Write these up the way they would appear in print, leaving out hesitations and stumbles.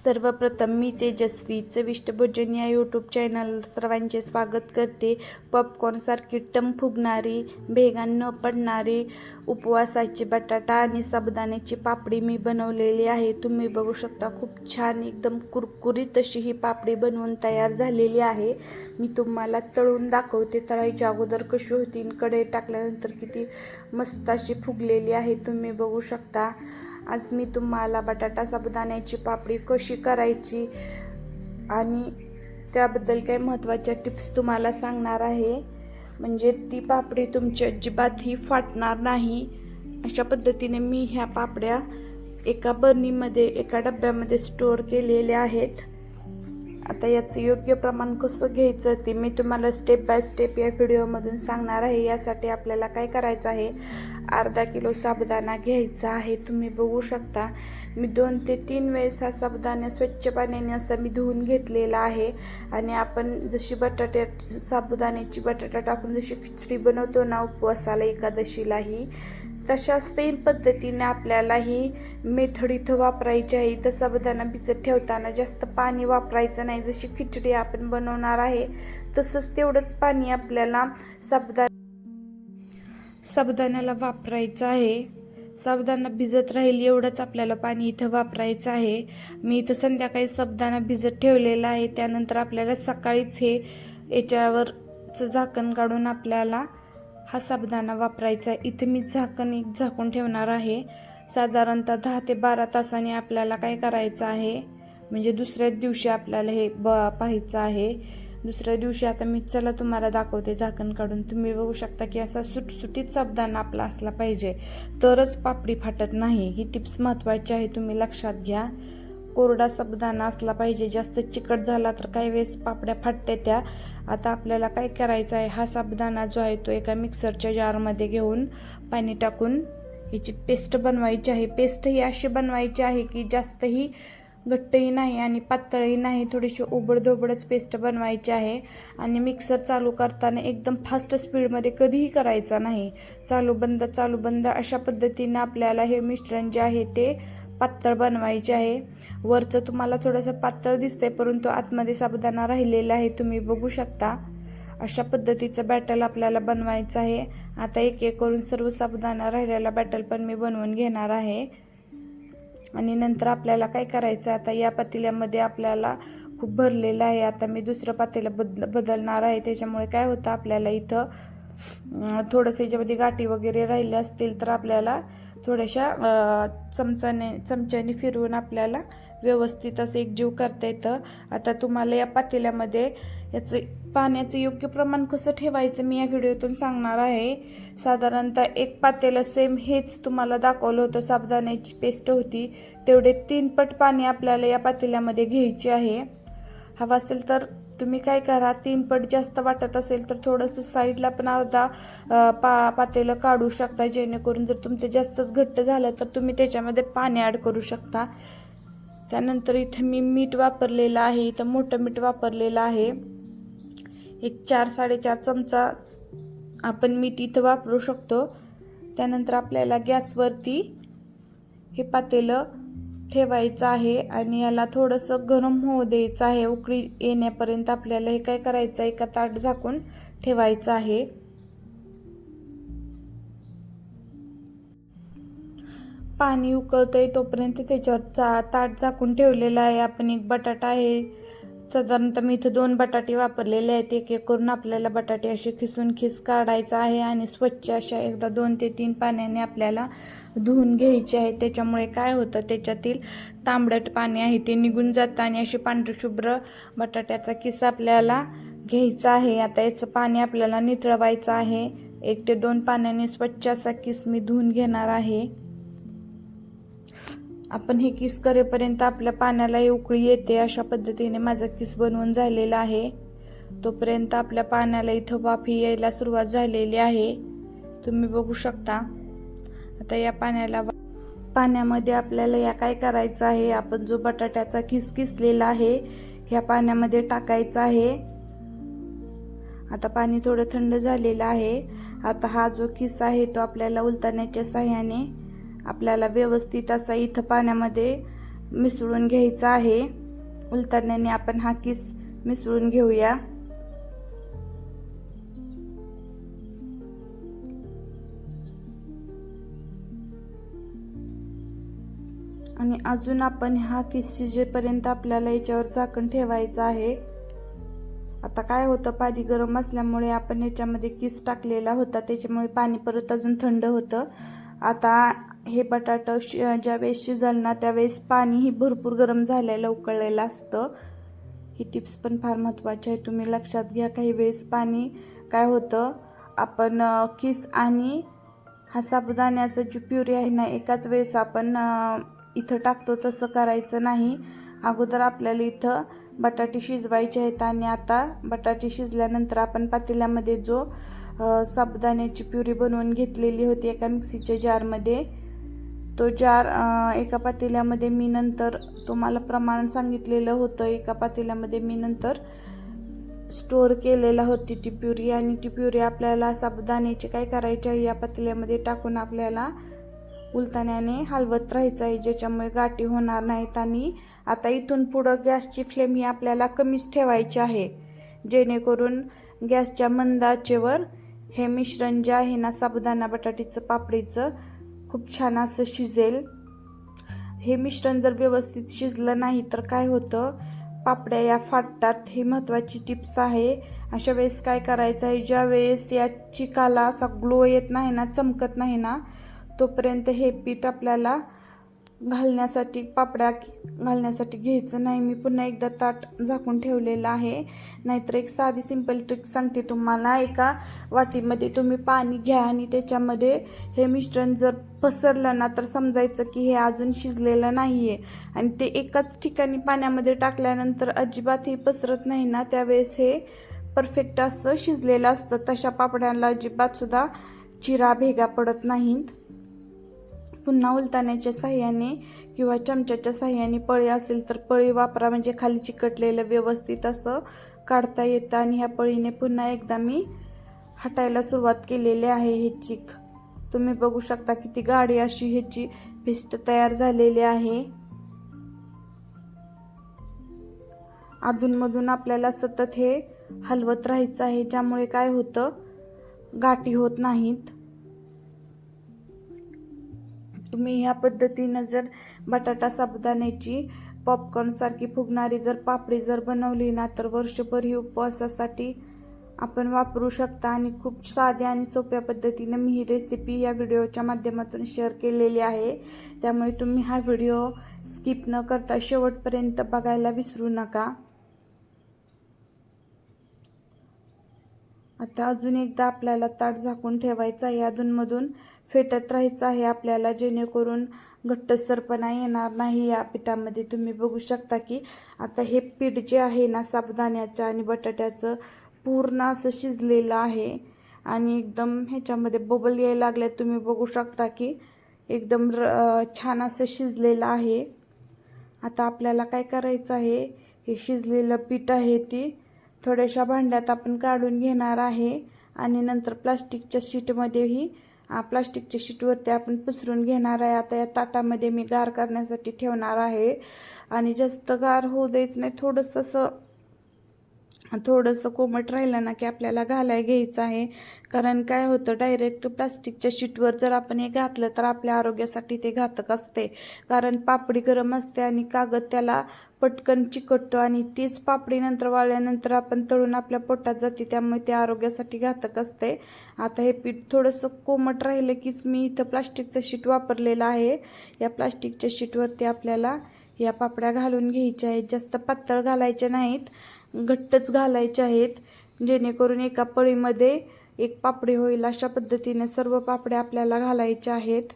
सर्वप्रथम मी तेजस्वी चविष्ट भोजन या यूट्यूब चॅनल सर्वांचे स्वागत करते। पॉपकॉर्नसारखी टम फुगणारी, भेगान न पडणारी उपवासाची बटाटा आणि साबुदाण्याची पापडी मी बनवलेली आहे। तुम्ही बघू शकता, खूप छान एकदम कुरकुरीत अशी ही पापडी बनवून तयार झालेली आहे। मी तुम्हाला तळून दाखवते। तळायच्या अगोदर कशी होती, कढईत टाकल्यानंतर किती मस्त अशी फुगलेली आहे, तुम्ही बघू शकता। आज मी तुम्हाला बटाटा साबुदाण्याची पापडी कशी करायची आणि त्याबद्दल काही महत्त्वाच्या टिप्स तुम्हाला सांगणार आहे। म्हणजे ती पापडी तुमची अजिबातही फाटणार नाही, अशा पद्धतीने मी ह्या पापड्या एका बर्नीमध्ये, एका डब्यामध्ये स्टोअर केलेल्या आहेत। आता याचं योग्य प्रमाण कसं घ्यायचं ते मी तुम्हाला स्टेप बाय स्टेप या व्हिडिओमधून सांगणार आहे। यासाठी आपल्याला काय करायचं आहे, अर्धा किलो साबुदाणा घ्यायचा आहे। तुम्ही बघू शकता, मी 2 ते 3 वेळेस हा साबुदाणा स्वच्छ पाण्याने असं मी धुवून घेतलेला आहे। आणि आपण जशी साबुदाण्याची बटाटा टाकून जशी खिचडी बनवतो ना उपवासाला, एकादशीलाही, तशाच सेम पद्धतीने आपल्याला ही मेथड इथं वापरायची आहे। इथं साबुदाणा भिजत ठेवताना जास्त पाणी वापरायचं नाही। जशी खिचडी आपण बनवणार आहे तसंच तेवढंच पाणी आपल्याला साबुदाण्याला वापरायचं आहे। साबुदाणा भिजत राहील एवढंच आपल्याला पाणी इथं वापरायचं आहे। मी इथं संध्याकाळी साबुदाणा भिजत ठेवलेला आहे। त्यानंतर आपल्याला सकाळीच हे याच्यावरचं झाकण काढून आपल्याला हा साबुदाणा वापरायचा आहे। इथं मी झाकून ठेवणार आहे। साधारणतः 10 ते 12 तासांनी आपल्याला काय करायचं आहे, म्हणजे दुसऱ्याच दिवशी आपल्याला हे पाहायचं आहे। दुसऱ्या दिवशी आता मी चला तुम्हाला दाखवते झाकण काढून। तुम्ही बघू शकता की असा सुटसुटीत साबुदाणा आपला असला पाहिजे, तरच पापडी फाटत नाही। ही टिप्स महत्त्वाची आहे, तुम्ही लक्षात घ्या। कोरडा साबुदाणा असला पाहिजे, जास्त चिकट झाला तर काही वेळेस पापड्या फाटते त्या। आता आपल्याला काय करायचं आहे, हा साबुदाणा जो आहे तो एका मिक्सरच्या जारमध्ये घेऊन पाणी टाकून याची पेस्ट बनवायची आहे। पेस्ट ही अशी बनवायची आहे की जास्तही घट्टही नाही आणि पातळही नाही, थोडीशी उबडधोबडच पेस्ट बनवायची आहे। आणि मिक्सर चालू करताना एकदम फास्ट स्पीडमध्ये कधीही करायचा नाही। चालू बंद अशा पद्धतीने आपल्याला हे मिश्रण जे आहे ते पातळ बनवायचे आहे। वरचं तुम्हाला थोडंसं पातळ दिसतंय, परंतु आतमध्ये साबुदाणा राहिलेला आहे, तुम्ही बघू शकता। अशा पद्धतीचं बॅटर आपल्याला बनवायचं आहे। आता एक एक करून सर्व साबुदाणा राहिलेला बॅटर पण मी बनवून घेणार आहे। आणि नंतर आपल्याला काय करायचं, आता या पातेल्यामध्ये आपल्याला खूप भरलेलं आहे। आता मी दुसरं पातेलं बदलणार आहे। त्याच्यामुळे काय होतं, आपल्याला इथं थोडंसं याच्यामध्ये गाठी वगैरे राहिले असतील तर आपल्याला थोड्याशा चमच्याने फिरवून आपल्याला व्यवस्थित असं एकजीव करता येतं। आता तुम्हाला या पातेल्यामध्ये याचं पाण्याचं योग्य प्रमाण कसं ठेवायचं मी या व्हिडिओतून सांगणार आहे। साधारणतः एक पातेलं सेम हेच तुम्हाला दाखवलं होतं, साबुदाण्याची पेस्ट होती तेवढे 3 पट पाणी आपल्याला या पातेल्यामध्ये घ्यायचे आहे। हवं असेल तर तुम्ही काय करा, 3 पट जास्त वाटत असेल तर थोडंसं साईडला पण अर्धा पातेलं काढू शकता, जेणेकरून जर तुमचं जास्तच घट्ट झालं तर तुम्ही त्याच्यामध्ये पाणी ॲड करू शकता। त्यानंतर इथं मी मीठ वापरलेलं आहे, इथं मोठं मीठ वापरलेलं आहे। एक 4-4.5 चमचा आपण मीठ इथं वापरू शकतो। त्यानंतर आपल्याला गॅसवरती हे पातेलं ठेवायचं आहे आणि याला थोडंसं गरम होऊ द्यायचं आहे। उकळी येण्यापर्यंत आपल्याला हे काय करायचं आहे, एका ताट झाकून ठेवायचं आहे। पाणी उकळतंय तोपर्यंत त्याच्यावर ताट झाकून ठेवलेलं आहे। आपण एक बटाटा आहे, साधारणतः मी इथं 2 बटाटे वापरलेले आहेत। एक एक करून आपल्याला बटाटे असे खिस काढायचा आहे आणि स्वच्छ अशा एकदा 2 ते 3 पाण्याने आपल्याला धुवून घ्यायचे आहे। त्याच्यामुळे काय होतं, त्याच्यातील तांबडट पाणी आहे ते निघून जातं आणि अशी पांढरशुभ्र बटाट्याचा किस आपल्याला घ्यायचा आहे। आता याचं पाणी आपल्याला निथळवायचं आहे। 1 ते 2 पाण्याने स्वच्छ असा किस मी धुवून घेणार आहे। आपण हे किस करेपर्यंत आपल्या पाण्याला उकळी येते। अशा पद्धतीने माझा किस बनवून झालेला आहे। तोपर्यंत आपल्या पाण्याला इथं वाफ यायला सुरुवात झालेली आहे, तुम्ही बघू शकता। आता या पाण्यामध्ये आपल्याला या काय करायचं आहे, आपण जो बटाट्याचा किस किसलेला आहे ह्या पाण्यामध्ये टाकायचा आहे। आता पाणी थोडं थंड झालेलं आहे। आता हा जो किस आहे तो आपल्याला उलटण्याच्या साहाय्याने आपल्याला व्यवस्थित असा इथं पाण्यामध्ये मिसळून घ्यायचा आहे। उलथण्याने आपण हा किस मिसळून घेऊया। आणि अजून आपण हा किस शिजेपर्यंत आपल्याला याच्यावर झाकण ठेवायचं आहे। आता काय होतं, पाणी गरम असल्यामुळे आपण याच्यामध्ये किस टाकलेला होता, त्याच्यामुळे पाणी परत अजून थंड होतं। आता हे बटाटा ज्यावेळेस शिजल ना त्यावेळेस पाणीही भरपूर गरम झालेलं उकळलेलं असतं। ही टिप्स पण फार महत्त्वाची आहे, तुम्ही लक्षात घ्या। काही वेळेस पाणी काय होतं, आपण किस आणि हा साबुदाण्याचा जो प्युरी आहे ना एकाच वेळेस आपण इथं टाकतो, तसं करायचं नाही। अगोदर आपल्याला इथं बटाटे शिजवायचे आहेत आणि आता बटाटे शिजल्यानंतर आपण पातेल्यामध्ये जो साबुदाण्याची प्युरी बनवून घेतलेली होती एका मिक्सीच्या जारमध्ये, तो जार एका पातेल्यामध्ये मी नंतर तुम्हाला प्रमाण सांगितलेलं होतं, एका पातेल्यामध्ये मी नंतर स्टोअर केलेला होती ती प्युरी। आणि ती प्युरी आपल्याला साबुदाण्याची काय करायची आहे, या पातेल्यामध्ये टाकून आपल्याला उलथण्याने हलवत राहायचं आहे, ज्याच्यामुळे गाठी होणार नाहीत। आणि आता इथून पुढं गॅसची फ्लेम ही आपल्याला कमीच ठेवायची आहे, जेणेकरून गॅसच्या मंद आचेवर हे मिश्रण जे आहे ना साबुदाणा बटाट्याचं पापडीचं खूप छान असं शिजेल। हे मिश्रण जर व्यवस्थित शिजलं नाही तर काय होतं, पापड्या या फाटतात। ही महत्त्वाची टिप्स आहे। अशा वेळेस काय करायचं आहे, ज्या वेळेस या चिकाला असा ग्लो येत नाही ना, चमकत नाही ना, तोपर्यंत हे पीठ आपल्याला घालण्यासाठी, पापड्या घालण्यासाठी घ्यायचं नाही। मी पुन्हा एकदा ताट झाकून ठेवलेलं आहे। नाहीतर एक साधी सिंपल ट्रिक सांगते तुम्हाला, एका वाटीमध्ये तुम्ही पाणी घ्या आणि त्याच्यामध्ये हे मिश्रण जर पसरलं ना तर समजायचं की हे अजून शिजलेलं नाही आहे। आणि ते एकाच ठिकाणी पाण्यामध्ये टाकल्यानंतर अजिबात हे पसरत नाही ना, त्यावेळेस हे परफेक्ट असं शिजलेलं असतं। तशा पापड्यांना अजिबात सुद्धा चिरा भेगा पडत नाहीत। पुन्हा उलथण्याच्या साह्याने किंवा चमच्याच्या साह्याने पळी असेल तर पळी वापरा, म्हणजे खाली चिकटलेलं व्यवस्थित असं काढता येतं। आणि ह्या पळीने पुन्हा एकदा मी हटायला सुरुवात केलेली आहे। हे चिक तुम्ही बघू शकता, किती गाढी अशी ह्याची पेस्ट तयार झालेली आहे। अधूनमधून आपल्याला सतत हे हलवत राहायचं आहे, ज्यामुळे काय होतं, गाठी होत नाहीत। तुम्ही ह्या पद्धतीनं जर बटाटा साबुदाण्याची पॉपकॉर्न सारखी फुगणारी जर पापडी जर बनवली ना तर वर्षभर ही उपवासासाठी आपण वापरू शकता। आणि खूप साध्या आणि सोप्या पद्धतीने मी ही रेसिपी या व्हिडिओच्या माध्यमातून शेअर केलेली आहे, त्यामुळे तुम्ही हा व्हिडिओ स्किप न करता शेवटपर्यंत बघायला विसरू नका। आता अजून एकदा आपल्याला ताट झाकून ठेवायचं आहे, अधूनमधून फेटत राहायचं आहे आपल्याला, जेणेकरून घट्टसरपणा येणार नाही या पिठामध्ये। तुम्ही बघू शकता की आता हे पीठ जे आहे ना साबुदाण्याचं आणि बटाट्याचं पूर्ण असं शिजलेलं आहे आणि एकदम ह्याच्यामध्ये बबल यायला लागले। तुम्ही बघू शकता की एकदम छान असं शिजलेलं आहे। आता आपल्याला काय करायचं आहे, हे शिजलेलं पीठ आहे ती थोड्याशा भांड्यात आपण काढून घेणार आहे आणि नंतर प्लास्टिकच्या शीटमध्येही प्लास्टिकच्या शीटवरती आपण पसरून घेणार आहे। आता या ताटामध्ये मी गार करण्यासाठी ठेवणार आहे आणि जास्त गार होऊ द्यायचं नाही, थोडंसं कोमट राहिलं ना की आपल्याला घालाय घ्यायचं आहे। कारण काय होतं, डायरेक्ट प्लास्टिकच्या शीटवर जर आपण हे घातलं तर आपल्या आरोग्यासाठी ते घातक असते, कारण पापडी गरम असते आणि कागद त्याला पटकन चिकटतो आणि तीच पापडी नंतर वाळल्यानंतर आपण तळून आपल्या पोटात जाते, त्यामुळे ते आरोग्यासाठी घातक असते। आता हे पीठ थोडंसं कोमट राहिलं कीच मी इथं प्लास्टिकचं शीट वापरलेलं आहे। या प्लास्टिकच्या शीटवरती आपल्याला या पापड्या घालून घ्यायच्या आहेत, जास्त पातळ घालायच्या नाहीत, घट्टच घालायचे आहेत, जेणेकरून एका पळीमध्ये एक पापडी होईल। अशा पद्धतीने सर्व पापड्या आपल्याला घालायच्या आहेत।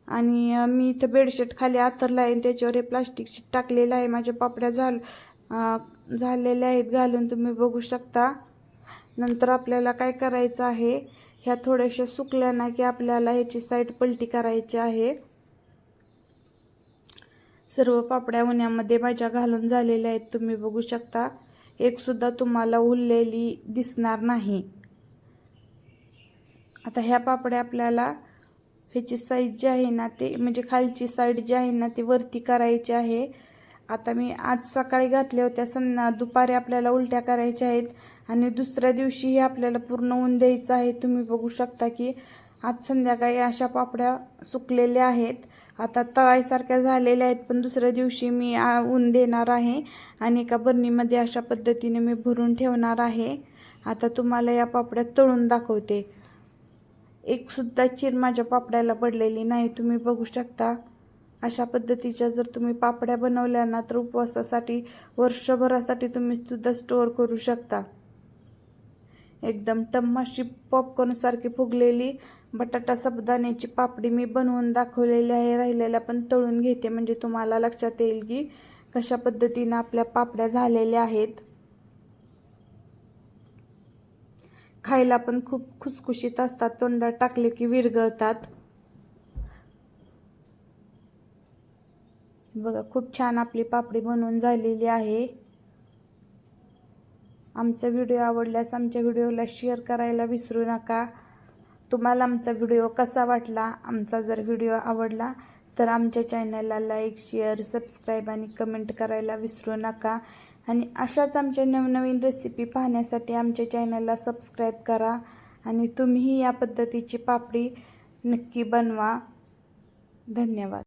आणि मी इथं बेडशीट खाली आथरला आहे, त्याच्यावर हे प्लास्टिक शीट टाकलेलं आहे। माझ्या पापड्या झालेल्या आहेत घालून, तुम्ही बघू शकता। नंतर आपल्याला काय करायचं आहे, ह्या थोड्याशा सुकल्या ना की आपल्याला ह्याची साईड पलटी करायची आहे। सर्व पापड्या उन्हामध्ये माझ्या घालून झालेल्या आहेत, तुम्ही बघू शकता। एक सुद्धा तुम्हाला उरलेली दिसणार नाही। आता ह्या पापड्या आपल्याला ह्याची साईज जी आहे ना ते म्हणजे खालची साईड जी आहे ना ती वरती करायची आहे. आता मी आज सकाळी घातल्या होत्या, दुपारी आपल्याला उलट्या करायच्या आहेत आणि दुसऱ्या दिवशीही आपल्याला पूर्ण ऊन द्यायचं आहे. तुम्ही बघू शकता की आज संध्याकाळी अशा पापड्या सुकलेल्या आहेत. आता तळायसारख्या झालेल्या आहेत, पण दुसऱ्या दिवशी मी ऊन देणार आहे आणि एका बरणीमध्ये अशा पद्धतीने मी भरून ठेवणार आहे. आता तुम्हाला या पापड्या तळून दाखवते. एक सुद्धा चीर माझ्या पापड्याला पडलेली नाही. तुम्ही बघू शकता. अशा पद्धतीच्या जर तुम्ही पापड्या बनवल्या ना तर उपवासासाठी वर्षभरासाठी तुम्ही सुद्धा स्टोअर करू शकता. एकदम टम्म अशी पॉपकॉर्नसारखी फुगलेली बटाटा साबुदाण्याची पापडी मी बनवून दाखवलेली आहे. राहिलेल्या पण तळून घेते म्हणजे तुम्हाला लक्षात येईल की कशा पद्धतीने आपल्या पापड्या झालेल्या आहेत. खायला पण खूप खुसखुशीत असतात, तोंडात टाकले की विरघळतात. बघा खूप छान आपली पापडी बनवून झालेली आहे. आमचा व्हिडिओ आवडल्यास आमच्या व्हिडिओला शेअर करायला विसरू नका. तुम्हाला आमचा व्हिडिओ कसा वाटला? आमचा जर व्हिडिओ आवडला तर आमच्या चॅनलला लाईक, शेअर, सबस्क्राईब आणि कमेंट करायला विसरू नका. आणि अशाच आमच्या नवनवीन रेसिपी पाहण्यासाठी आमच्या चॅनलला सबस्क्राईब करा आणि तुम्हीही या पद्धतीची पापडी नक्की बनवा. धन्यवाद.